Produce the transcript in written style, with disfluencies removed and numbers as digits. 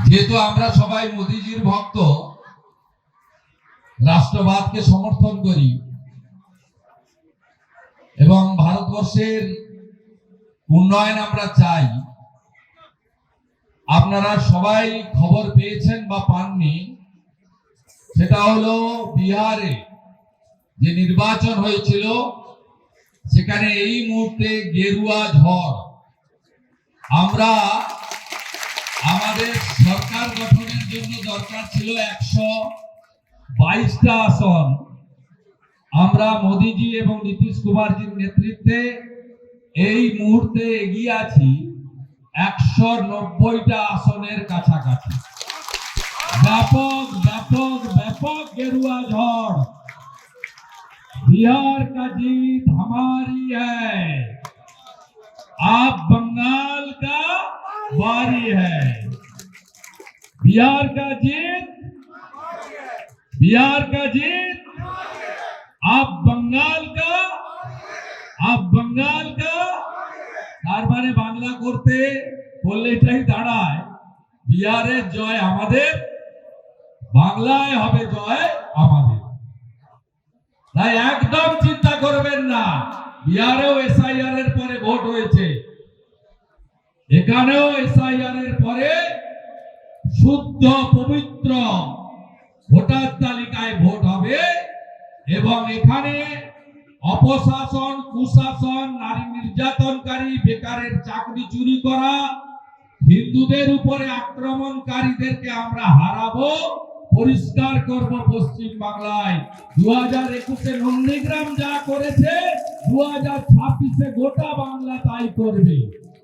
যেহেতু আমরা সবাই মোদিজির ভক্ত, রাষ্ট্রবাদকে সমর্থন করি এবং ভারতবর্ষের উন্নয়ন আমরা চাই, আপনারা সবাই খবর পেয়েছেন বা পাননি, সেটা হলো বিহারে যে নির্বাচন হয়েছিল সেখানে এই মুহূর্তে গেরুয়া ঝড়। আমরা আমাদের সরকার গঠনের জন্য দরকার ছিল 122টা আসন। আমরা মোদিজি এবং নীতিশ কুমারজির নেতৃত্বে এই মুহূর্তে এগিয়ে আছি 190টা আসনের কাছাকাছি। ব্যাপক ব্যাপক ব্যাপক गेरुआ झड़। बिहार का जीत हमारी है, आप बंगाल का बारी है। बिहार का जीत, बिहार का जीत, आप बंगाल का, आप बंगाल का। তার মানে বাংলা করতে বললে এটাই দাঁড়ায়, বিহারের জয় আমাদের, বাংলায় হবে জয় আমাদের। তাই একদম চিন্তা করবেন না, বিহারেও এসআইআর এর পরে ভোট হয়েছে, এখানেও এসআইআর এর পরে শুদ্ধ পবিত্র ভোটার তালিকায় ভোট হবে এবং এখানে অপশাসন, কুশাসন, নারী নির্যাতনকারী, বেকারের চাকরি চুরি করা, হিন্দুদের উপরে আক্রমণকারীদেরকে আমরা হারাবো, পরিষ্কার করব পশ্চিম বাংলায়। 2021-এ নন্দীগ্রাম যা করেছে 2026-এ গোটা বাংলা তাই করবে।